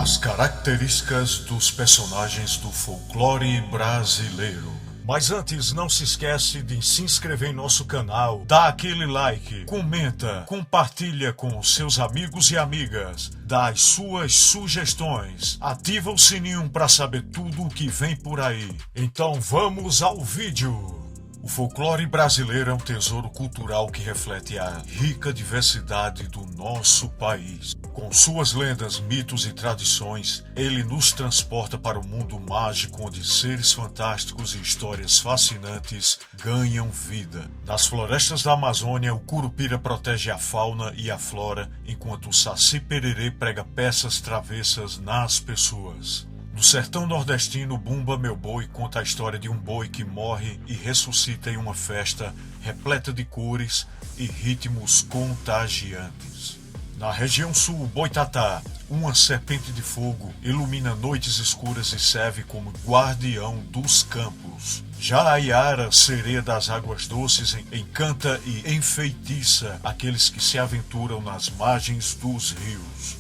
As características dos personagens do folclore brasileiro. Mas antes, não se esquece de se inscrever em nosso canal, dá aquele like, comenta, compartilha com seus amigos e amigas, dá as suas sugestões, ativa o sininho para saber tudo o que vem por aí. Então vamos ao vídeo! O folclore brasileiro é um tesouro cultural que reflete a rica diversidade do nosso país. Com suas lendas, mitos e tradições, ele nos transporta para o mundo mágico onde seres fantásticos e histórias fascinantes ganham vida. Nas florestas da Amazônia, o Curupira protege a fauna e a flora, enquanto o Saci-Pererê prega peças travessas nas pessoas. No sertão nordestino, Bumba Meu Boi conta a história de um boi que morre e ressuscita em uma festa repleta de cores e ritmos contagiantes. Na região sul, Boitatá, uma serpente de fogo ilumina noites escuras e serve como guardião dos campos. Já a Iara, sereia das águas doces, encanta e enfeitiça aqueles que se aventuram nas margens dos rios.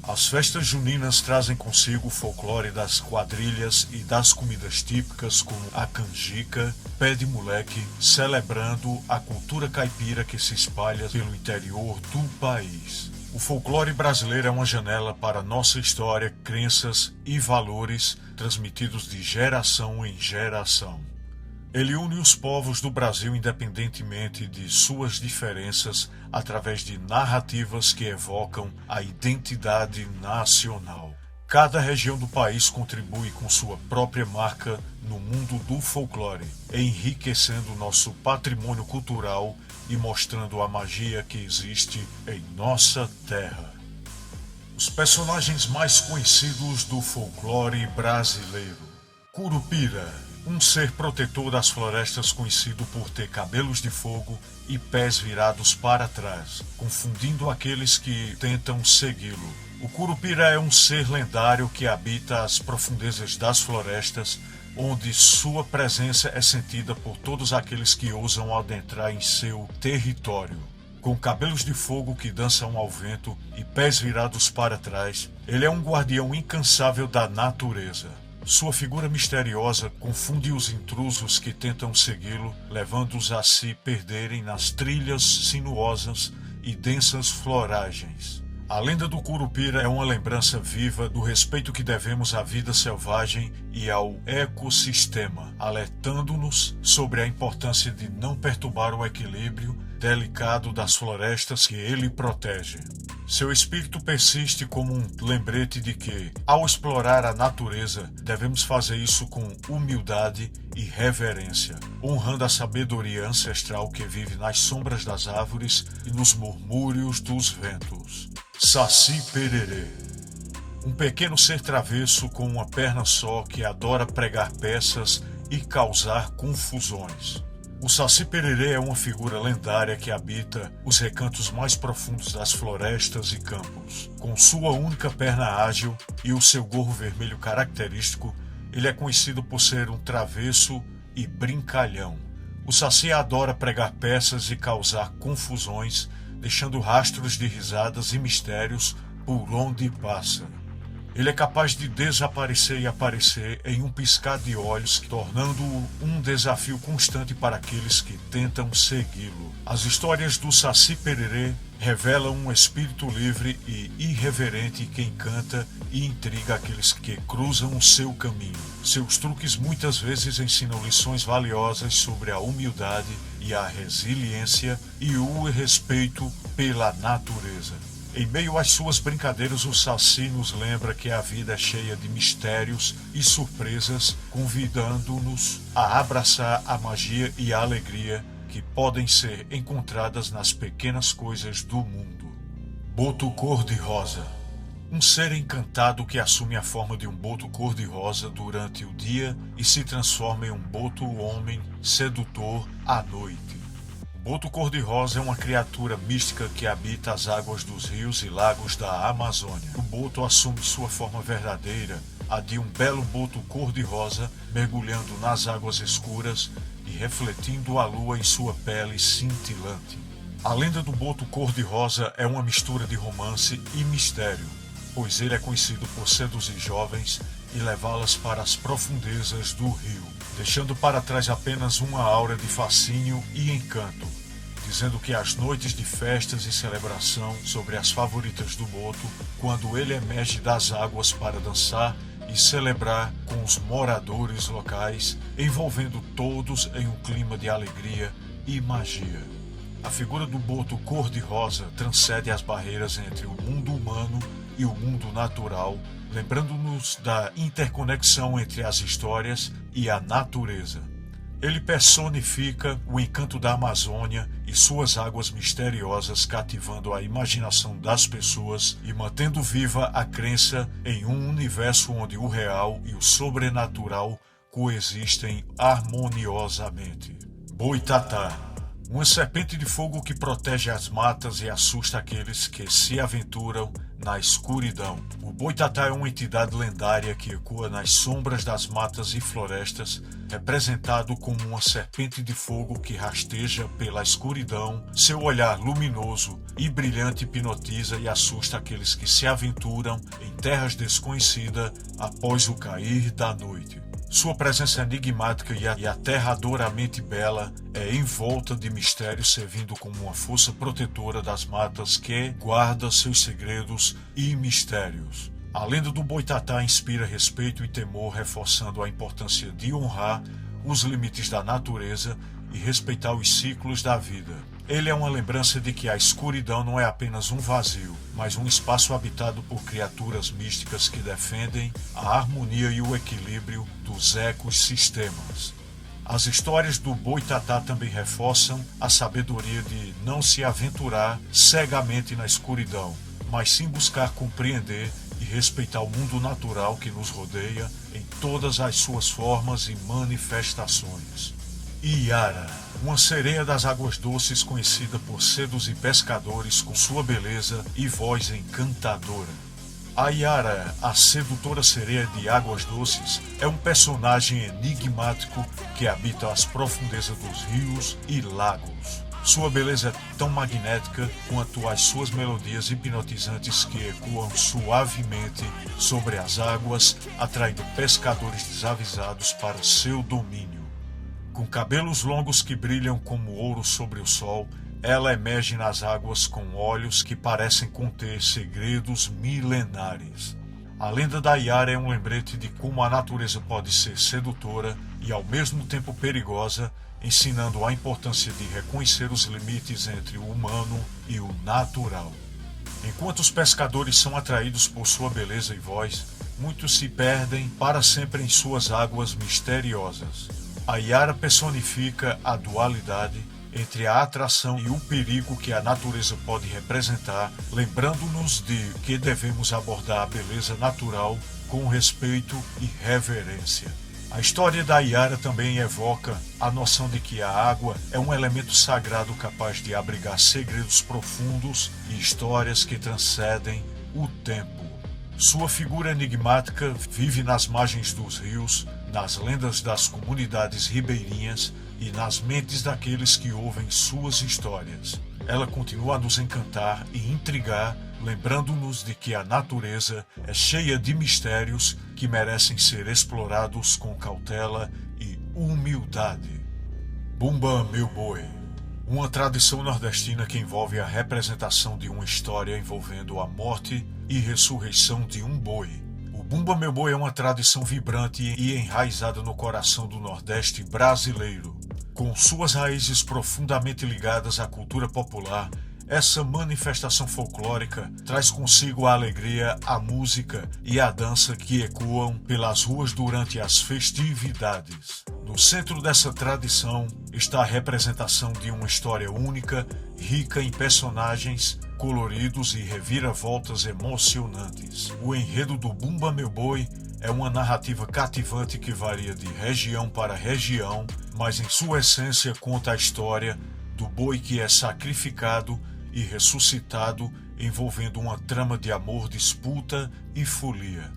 As festas juninas trazem consigo o folclore das quadrilhas e das comidas típicas como a canjica, pé de moleque, celebrando a cultura caipira que se espalha pelo interior do país. O folclore brasileiro é uma janela para nossa história, crenças e valores transmitidos de geração em geração. Ele une os povos do Brasil independentemente de suas diferenças através de narrativas que evocam a identidade nacional. Cada região do país contribui com sua própria marca no mundo do folclore, enriquecendo nosso patrimônio cultural e mostrando a magia que existe em nossa terra. Os personagens mais conhecidos do folclore brasileiro. Curupira, um ser protetor das florestas conhecido por ter cabelos de fogo e pés virados para trás, confundindo aqueles que tentam segui-lo. O Curupira é um ser lendário que habita as profundezas das florestas, onde sua presença é sentida por todos aqueles que ousam adentrar em seu território. Com cabelos de fogo que dançam ao vento e pés virados para trás, ele é um guardião incansável da natureza. Sua figura misteriosa confunde os intrusos que tentam segui-lo, levando-os a se perderem nas trilhas sinuosas e densas floragens. A lenda do Curupira é uma lembrança viva do respeito que devemos à vida selvagem e ao ecossistema, alertando-nos sobre a importância de não perturbar o equilíbrio delicado das florestas que ele protege. Seu espírito persiste como um lembrete de que, ao explorar a natureza, devemos fazer isso com humildade e reverência, honrando a sabedoria ancestral que vive nas sombras das árvores e nos murmúrios dos ventos. Saci-Pererê, um pequeno ser travesso com uma perna só que adora pregar peças e causar confusões. O Saci-Pererê é uma figura lendária que habita os recantos mais profundos das florestas e campos. Com sua única perna ágil e o seu gorro vermelho característico, ele é conhecido por ser um travesso e brincalhão. O Saci adora pregar peças e causar confusões, deixando rastros de risadas e mistérios por onde passa. Ele é capaz de desaparecer e aparecer em um piscar de olhos, tornando-o um desafio constante para aqueles que tentam segui-lo. As histórias do Saci-Pererê revelam um espírito livre e irreverente que encanta e intriga aqueles que cruzam o seu caminho. Seus truques muitas vezes ensinam lições valiosas sobre a humildade e a resiliência e o respeito pela natureza. Em meio às suas brincadeiras, o Saci nos lembra que a vida é cheia de mistérios e surpresas, convidando-nos a abraçar a magia e a alegria que podem ser encontradas nas pequenas coisas do mundo. Boto cor-de-rosa, um ser encantado que assume a forma de um boto cor-de-rosa durante o dia e se transforma em um boto homem sedutor à noite. O boto cor-de-rosa é uma criatura mística que habita as águas dos rios e lagos da Amazônia. O boto assume sua forma verdadeira, a de um belo boto cor-de-rosa mergulhando nas águas escuras e refletindo a lua em sua pele cintilante. A lenda do boto cor-de-rosa é uma mistura de romance e mistério. pois ele é conhecido por seduzir jovens e levá-las para as profundezas do rio, deixando para trás apenas uma aura de fascínio e encanto, dizendo que as noites de festas e celebração sobre as favoritas do Boto, quando ele emerge das águas para dançar e celebrar com os moradores locais, envolvendo todos em um clima de alegria e magia. A figura do Boto cor-de-rosa transcende as barreiras entre o mundo humano e o mundo natural, lembrando-nos da interconexão entre as histórias e a natureza. Ele personifica o encanto da Amazônia e suas águas misteriosas, cativando a imaginação das pessoas e mantendo viva a crença em um universo onde o real e o sobrenatural coexistem harmoniosamente. Boitatá, uma serpente de fogo que protege as matas e assusta aqueles que se aventuram na escuridão. O Boitatá é uma entidade lendária que ecoa nas sombras das matas e florestas, representado como uma serpente de fogo que rasteja pela escuridão. Seu olhar luminoso e brilhante hipnotiza e assusta aqueles que se aventuram em terras desconhecidas após o cair da noite. Sua presença enigmática e aterradoramente bela é envolta de mistério, servindo como uma força protetora das matas que guarda seus segredos e mistérios. A lenda do Boitatá inspira respeito e temor, reforçando a importância de honrar os limites da natureza e respeitar os ciclos da vida. Ele é uma lembrança de que a escuridão não é apenas um vazio, mas um espaço habitado por criaturas místicas que defendem a harmonia e o equilíbrio dos ecossistemas. As histórias do Boitatá também reforçam a sabedoria de não se aventurar cegamente na escuridão, mas sim buscar compreender e respeitar o mundo natural que nos rodeia em todas as suas formas e manifestações. Iara, uma sereia das águas doces conhecida por seduzir pescadores com sua beleza e voz encantadora. A Iara, a sedutora sereia de águas doces, é um personagem enigmático que habita as profundezas dos rios e lagos. Sua beleza é tão magnética quanto as suas melodias hipnotizantes que ecoam suavemente sobre as águas, atraindo pescadores desavisados para seu domínio. Com cabelos longos que brilham como ouro sobre o sol, ela emerge nas águas com olhos que parecem conter segredos milenares. A lenda da Iara é um lembrete de como a natureza pode ser sedutora e ao mesmo tempo perigosa, ensinando a importância de reconhecer os limites entre o humano e o natural. Enquanto os pescadores são atraídos por sua beleza e voz, muitos se perdem para sempre em suas águas misteriosas. A Iara personifica a dualidade entre a atração e o perigo que a natureza pode representar, lembrando-nos de que devemos abordar a beleza natural com respeito e reverência. A história da Iara também evoca a noção de que a água é um elemento sagrado capaz de abrigar segredos profundos e histórias que transcendem o tempo. Sua figura enigmática vive nas margens dos rios, nas lendas das comunidades ribeirinhas e nas mentes daqueles que ouvem suas histórias. Ela continua a nos encantar e intrigar, lembrando-nos de que a natureza é cheia de mistérios que merecem ser explorados com cautela e humildade. Bumba Meu Boi, uma tradição nordestina que envolve a representação de uma história envolvendo a morte e ressurreição de um boi. O Bumba Meu Boi é uma tradição vibrante e enraizada no coração do Nordeste brasileiro. Com suas raízes profundamente ligadas à cultura popular, essa manifestação folclórica traz consigo a alegria, a música e a dança que ecoam pelas ruas durante as festividades. No centro dessa tradição está a representação de uma história única, rica em personagens, coloridos e reviravoltas emocionantes. O enredo do Bumba Meu Boi é uma narrativa cativante que varia de região para região, mas em sua essência conta a história do boi que é sacrificado e ressuscitado, envolvendo uma trama de amor, disputa e folia.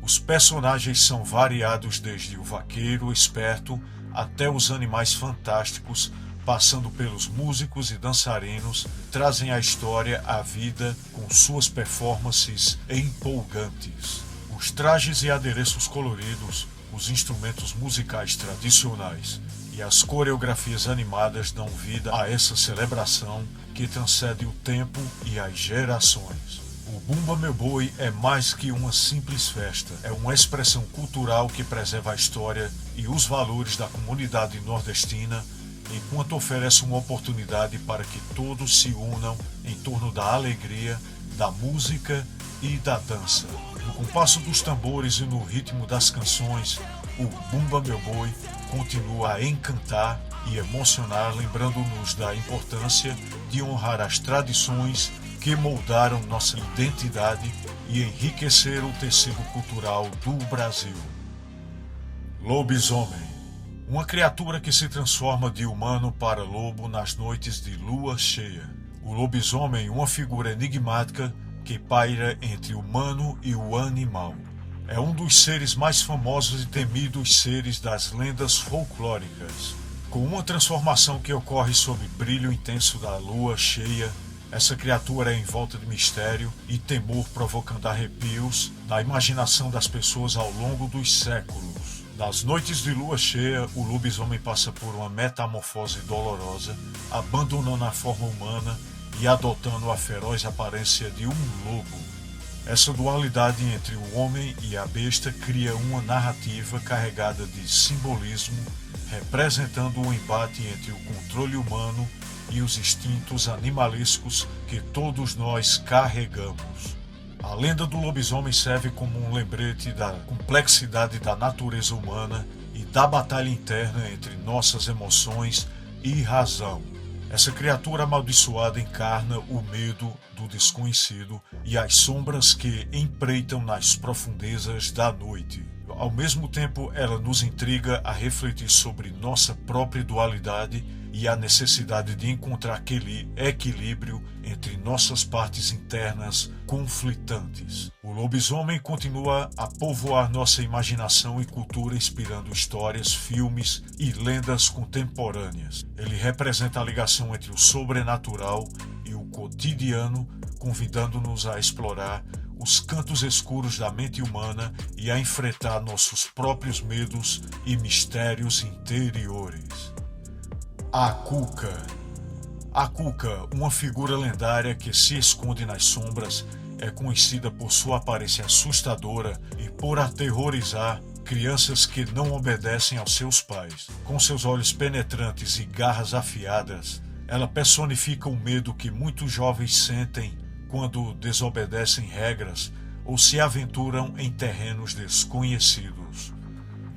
Os personagens são variados desde o vaqueiro esperto até os animais fantásticos, passando pelos músicos e dançarinos, trazem a história à vida com suas performances empolgantes. Os trajes e adereços coloridos, os instrumentos musicais tradicionais e as coreografias animadas dão vida a essa celebração que transcende o tempo e as gerações. O Bumba Meu Boi é mais que uma simples festa, é uma expressão cultural que preserva a história e os valores da comunidade nordestina, enquanto oferece uma oportunidade para que todos se unam em torno da alegria, da música e da dança. No compasso dos tambores e no ritmo das canções, o Bumba Meu Boi continua a encantar e emocionar, lembrando-nos da importância de honrar as tradições que moldaram nossa identidade e enriqueceram o tecido cultural do Brasil. Lobisomem, uma criatura que se transforma de humano para lobo nas noites de lua cheia. O lobisomem, uma figura enigmática que paira entre o humano e o animal. É um dos seres mais famosos e temidos seres das lendas folclóricas. Com uma transformação que ocorre sob brilho intenso da lua cheia, essa criatura é envolta de mistério e temor, provocando arrepios na imaginação das pessoas ao longo dos séculos. Nas noites de lua cheia, o lobisomem passa por uma metamorfose dolorosa, abandonando a forma humana e adotando a feroz aparência de um lobo. Essa dualidade entre o homem e a besta cria uma narrativa carregada de simbolismo, representando o embate entre o controle humano e os instintos animalescos que todos nós carregamos. A lenda do lobisomem serve como um lembrete da complexidade da natureza humana e da batalha interna entre nossas emoções e razão. Essa criatura amaldiçoada encarna o medo do desconhecido e as sombras que empreitam nas profundezas da noite. Ao mesmo tempo, ela nos intriga a refletir sobre nossa própria dualidade e a necessidade de encontrar aquele equilíbrio entre nossas partes internas conflitantes. O lobisomem continua a povoar nossa imaginação e cultura, inspirando histórias, filmes e lendas contemporâneas. Ele representa a ligação entre o sobrenatural e o cotidiano, convidando-nos a explorar os cantos escuros da mente humana e a enfrentar nossos próprios medos e mistérios interiores. A Cuca. A Cuca, uma figura lendária que se esconde nas sombras, é conhecida por sua aparência assustadora e por aterrorizar crianças que não obedecem aos seus pais. Com seus olhos penetrantes e garras afiadas, ela personifica o medo que muitos jovens sentem quando desobedecem regras ou se aventuram em terrenos desconhecidos.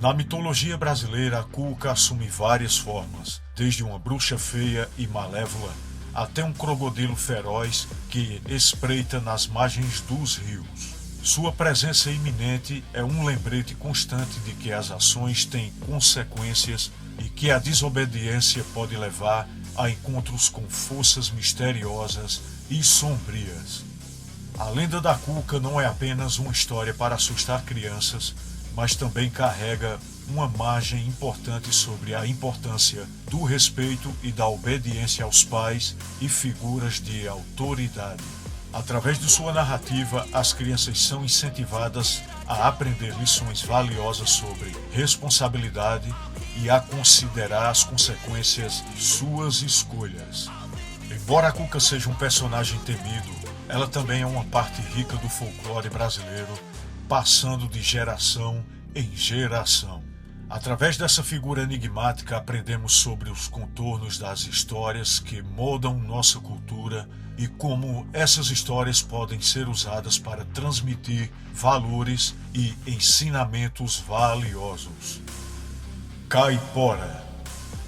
Na mitologia brasileira, a Cuca assume várias formas, desde uma bruxa feia e malévola até um crocodilo feroz que espreita nas margens dos rios. Sua presença iminente é um lembrete constante de que as ações têm consequências e que a desobediência pode levar a encontros com forças misteriosas e sombrias. A lenda da Cuca não é apenas uma história para assustar crianças, mas também carrega uma margem importante sobre a importância do respeito e da obediência aos pais e figuras de autoridade. Através de sua narrativa, as crianças são incentivadas a aprender lições valiosas sobre responsabilidade e a considerar as consequências de suas escolhas. Embora a Cuca seja um personagem temido, ela também é uma parte rica do folclore brasileiro, passando de geração em geração. Através dessa figura enigmática, aprendemos sobre os contornos das histórias que moldam nossa cultura e como essas histórias podem ser usadas para transmitir valores e ensinamentos valiosos. Caipora,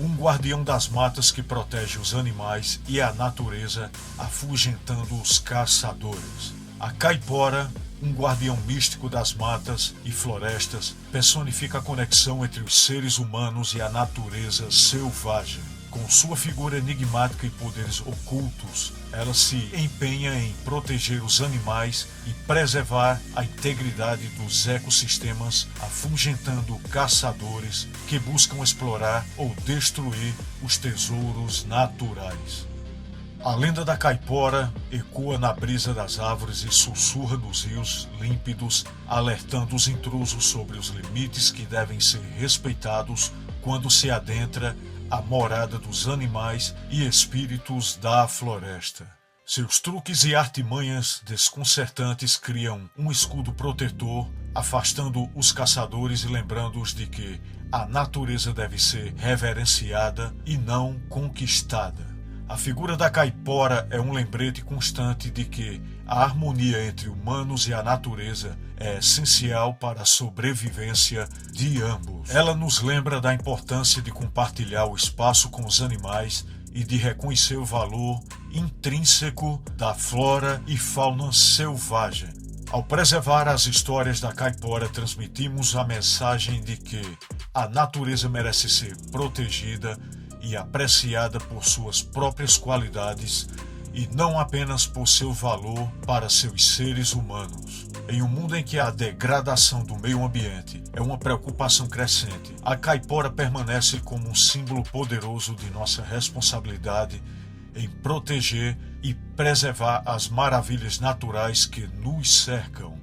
um guardião das matas que protege os animais e a natureza, afugentando os caçadores. A caipora, um guardião místico das matas e florestas, personifica a conexão entre os seres humanos e a natureza selvagem. Com sua figura enigmática e poderes ocultos, ela se empenha em proteger os animais e preservar a integridade dos ecossistemas, afugentando caçadores que buscam explorar ou destruir os tesouros naturais. A lenda da caipora ecoa na brisa das árvores e sussurra nos rios límpidos, alertando os intrusos sobre os limites que devem ser respeitados quando se adentra a morada dos animais e espíritos da floresta. Seus truques e artimanhas desconcertantes criam um escudo protetor, afastando os caçadores e lembrando-os de que a natureza deve ser reverenciada e não conquistada. A figura da caipora é um lembrete constante de que a harmonia entre humanos e a natureza é essencial para a sobrevivência de ambos. Ela nos lembra da importância de compartilhar o espaço com os animais e de reconhecer o valor intrínseco da flora e fauna selvagem. Ao preservar as histórias da caipora, transmitimos a mensagem de que a natureza merece ser protegida e apreciada por suas próprias qualidades e não apenas por seu valor para seus seres humanos. Em um mundo em que a degradação do meio ambiente é uma preocupação crescente, a caipora permanece como um símbolo poderoso de nossa responsabilidade em proteger e preservar as maravilhas naturais que nos cercam.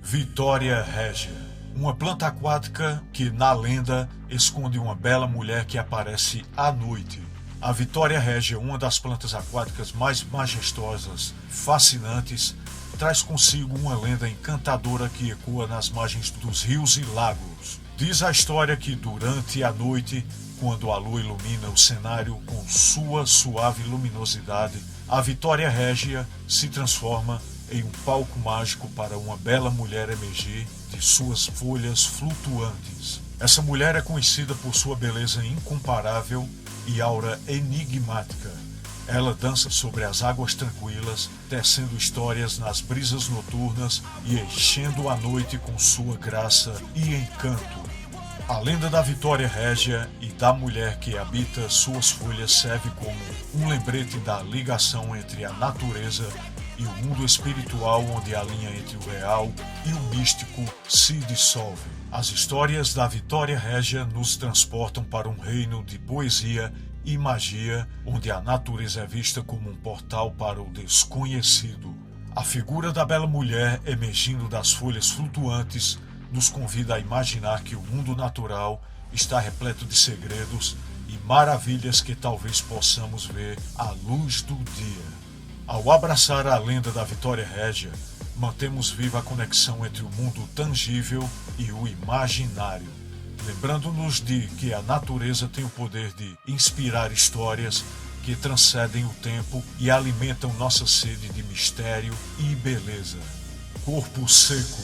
Vitória régia. Uma planta aquática que, na lenda, esconde uma bela mulher que aparece à noite. A Vitória régia, uma das plantas aquáticas mais majestosas, fascinantes, traz consigo uma lenda encantadora que ecoa nas margens dos rios e lagos. Diz a história que, durante a noite, quando a lua ilumina o cenário com sua suave luminosidade, a Vitória régia se transforma em um palco mágico para uma bela mulher emergir de suas folhas flutuantes. Essa mulher é conhecida por sua beleza incomparável e aura enigmática. Ela dança sobre as águas tranquilas, tecendo histórias nas brisas noturnas e enchendo a noite com sua graça e encanto. A lenda da Vitória régia e da mulher que habita suas folhas serve como um lembrete da ligação entre a natureza e o mundo espiritual, onde a linha entre o real e o místico se dissolve. As histórias da Vitória régia nos transportam para um reino de poesia e magia, onde a natureza é vista como um portal para o desconhecido. A figura da bela mulher emergindo das folhas flutuantes nos convida a imaginar que o mundo natural está repleto de segredos e maravilhas que talvez possamos ver à luz do dia. Ao abraçar a lenda da Vitória régia, mantemos viva a conexão entre o mundo tangível e o imaginário, lembrando-nos de que a natureza tem o poder de inspirar histórias que transcendem o tempo e alimentam nossa sede de mistério e beleza. Corpo seco.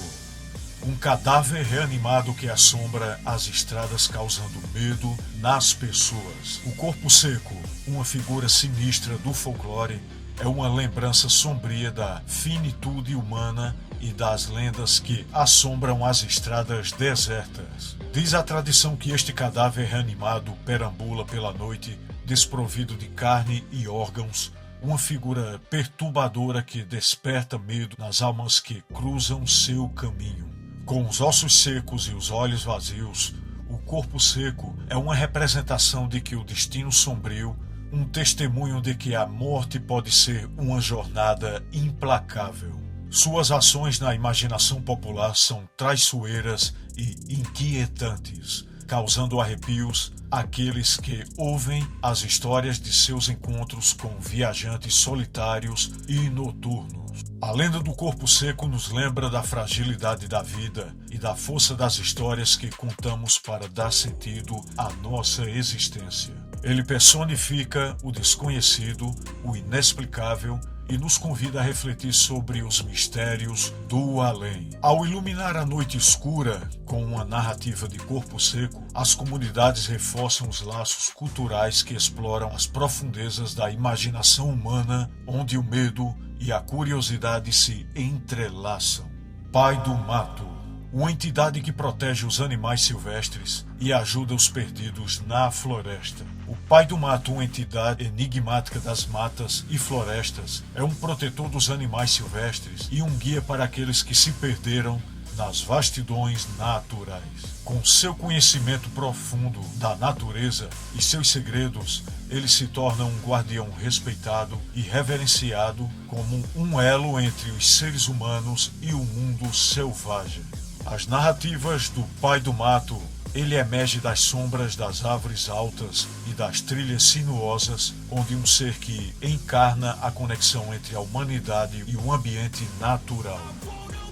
Um cadáver reanimado que assombra as estradas causando medo nas pessoas. O corpo seco, uma figura sinistra do folclore, é uma lembrança sombria da finitude humana e das lendas que assombram as estradas desertas. Diz a tradição que este cadáver reanimado perambula pela noite, desprovido de carne e órgãos, uma figura perturbadora que desperta medo nas almas que cruzam seu caminho. Com os ossos secos e os olhos vazios, o corpo seco é uma representação de que o destino sombrio, um testemunho de que a morte pode ser uma jornada implacável. Suas ações na imaginação popular são traiçoeiras e inquietantes, causando arrepios àqueles que ouvem as histórias de seus encontros com viajantes solitários e noturnos. A lenda do corpo seco nos lembra da fragilidade da vida e da força das histórias que contamos para dar sentido à nossa existência. Ele personifica o desconhecido, o inexplicável e nos convida a refletir sobre os mistérios do além. Ao iluminar a noite escura com uma narrativa de corpo seco, as comunidades reforçam os laços culturais que exploram as profundezas da imaginação humana, onde o medo e a curiosidade se entrelaçam. Pai do mato. uma entidade que protege os animais silvestres e ajuda os perdidos na floresta. O Pai do Mato, uma entidade enigmática das matas e florestas, é um protetor dos animais silvestres e um guia para aqueles que se perderam nas vastidões naturais. Com seu conhecimento profundo da natureza e seus segredos, ele se torna um guardião respeitado e reverenciado como um elo entre os seres humanos e o mundo selvagem. As narrativas do Pai do Mato, ele emerge das sombras das árvores altas e das trilhas sinuosas, onde um ser que encarna a conexão entre a humanidade e o ambiente natural.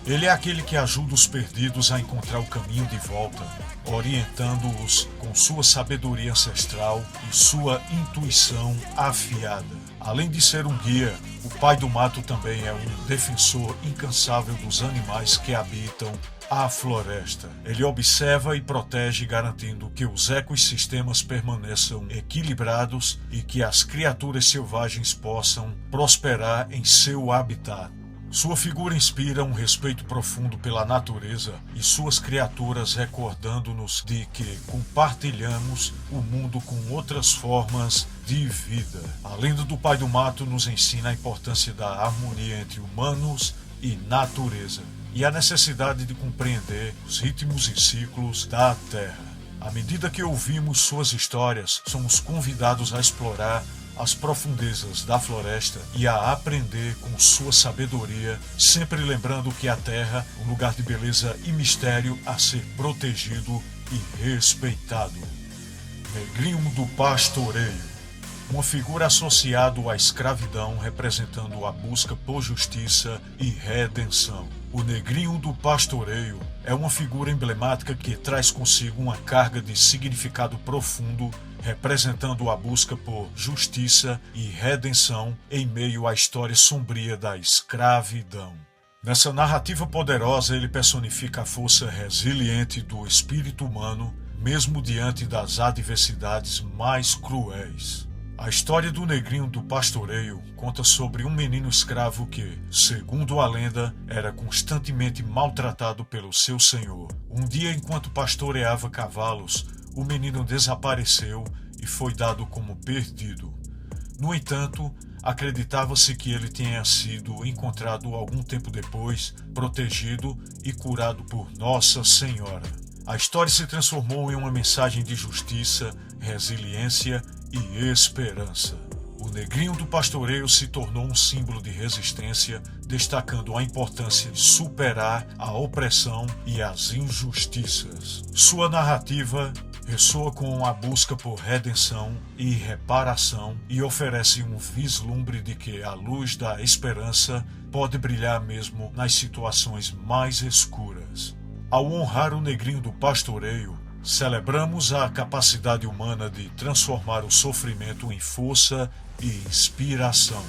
Ele é aquele que ajuda os perdidos a encontrar o caminho de volta, orientando-os com sua sabedoria ancestral e sua intuição afiada. Além de ser um guia, o Pai do Mato também é um defensor incansável dos animais que habitam a floresta. Ele observa e protege, garantindo que os ecossistemas permaneçam equilibrados e que as criaturas selvagens possam prosperar em seu habitat. Sua figura inspira um respeito profundo pela natureza e suas criaturas, recordando-nos de que compartilhamos o mundo com outras formas de vida. A lenda do Pai do Mato nos ensina a importância da harmonia entre humanos e natureza e a necessidade de compreender os ritmos e ciclos da Terra. À medida que ouvimos suas histórias, somos convidados a explorar as profundezas da floresta e a aprender com sua sabedoria, sempre lembrando que a Terra é um lugar de beleza e mistério a ser protegido e respeitado. Negrinho do Pastoreio, uma figura associada à escravidão, representando a busca por justiça e redenção. O Negrinho do Pastoreio é uma figura emblemática que traz consigo uma carga de significado profundo, representando a busca por justiça e redenção em meio à história sombria da escravidão. Nessa narrativa poderosa, ele personifica a força resiliente do espírito humano, mesmo diante das adversidades mais cruéis. A história do Negrinho do Pastoreio conta sobre um menino escravo que, segundo a lenda, era constantemente maltratado pelo seu senhor. Um dia, enquanto pastoreava cavalos, o menino desapareceu e foi dado como perdido. No entanto, acreditava-se que ele tenha sido encontrado algum tempo depois, protegido e curado por Nossa Senhora. A história se transformou em uma mensagem de justiça, resiliência e esperança. O Negrinho do Pastoreio se tornou um símbolo de resistência, destacando a importância de superar a opressão e as injustiças. Sua narrativa ressoa com a busca por redenção e reparação e oferece um vislumbre de que a luz da esperança pode brilhar mesmo nas situações mais escuras. Ao honrar o Negrinho do Pastoreio, celebramos a capacidade humana de transformar o sofrimento em força e inspiração.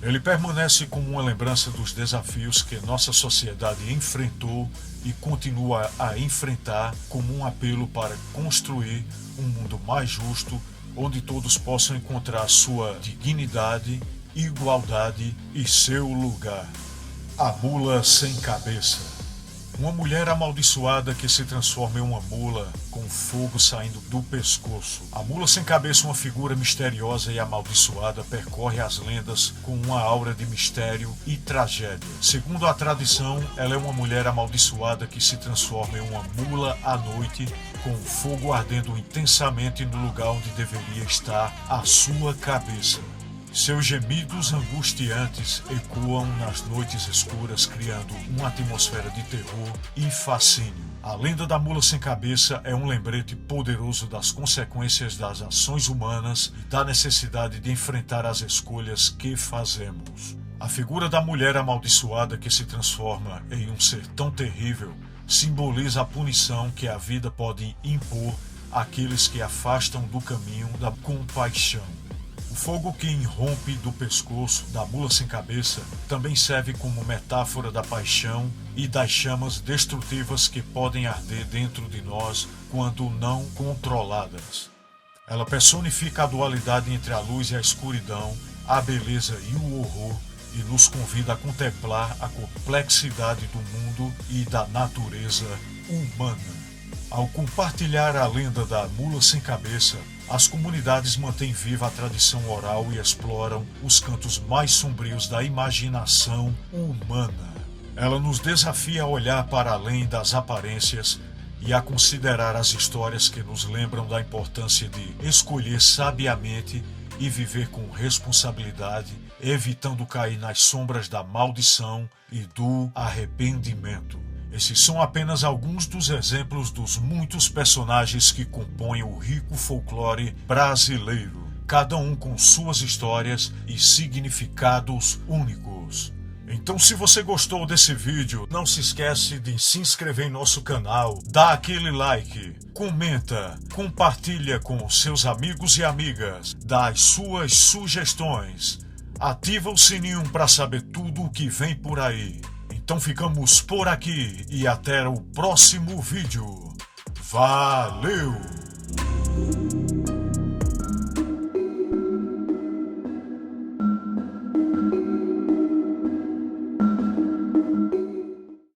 Ele permanece como uma lembrança dos desafios que nossa sociedade enfrentou e continua a enfrentar, como um apelo para construir um mundo mais justo, onde todos possam encontrar sua dignidade, igualdade e seu lugar. A mula sem cabeça. Uma mulher amaldiçoada que se transforma em uma mula com fogo saindo do pescoço. A mula sem cabeça, uma figura misteriosa e amaldiçoada, percorre as lendas com uma aura de mistério e tragédia. Segundo a tradição, ela é uma mulher amaldiçoada que se transforma em uma mula à noite, com o fogo ardendo intensamente no lugar onde deveria estar a sua cabeça. Seus gemidos angustiantes ecoam nas noites escuras, criando uma atmosfera de terror e fascínio. A lenda da mula sem cabeça é um lembrete poderoso das consequências das ações humanas e da necessidade de enfrentar as escolhas que fazemos. A figura da mulher amaldiçoada que se transforma em um ser tão terrível simboliza a punição que a vida pode impor àqueles que afastam do caminho da compaixão. O fogo que irrompe do pescoço da mula sem cabeça também serve como metáfora da paixão e das chamas destrutivas que podem arder dentro de nós quando não controladas. Ela personifica a dualidade entre a luz e a escuridão, a beleza e o horror, e nos convida a contemplar a complexidade do mundo e da natureza humana. Ao compartilhar a lenda da mula sem cabeça, as comunidades mantêm viva a tradição oral e exploram os cantos mais sombrios da imaginação humana. Ela nos desafia a olhar para além das aparências e a considerar as histórias que nos lembram da importância de escolher sabiamente e viver com responsabilidade, evitando cair nas sombras da maldição e do arrependimento. Esses são apenas alguns dos exemplos dos muitos personagens que compõem o rico folclore brasileiro, cada um com suas histórias e significados únicos. Então, se você gostou desse vídeo, não se esquece de se inscrever em nosso canal, dá aquele like, comenta, compartilha com seus amigos e amigas, dá as suas sugestões, ativa o sininho para saber tudo o que vem por aí. Então ficamos por aqui e até o próximo vídeo. Valeu!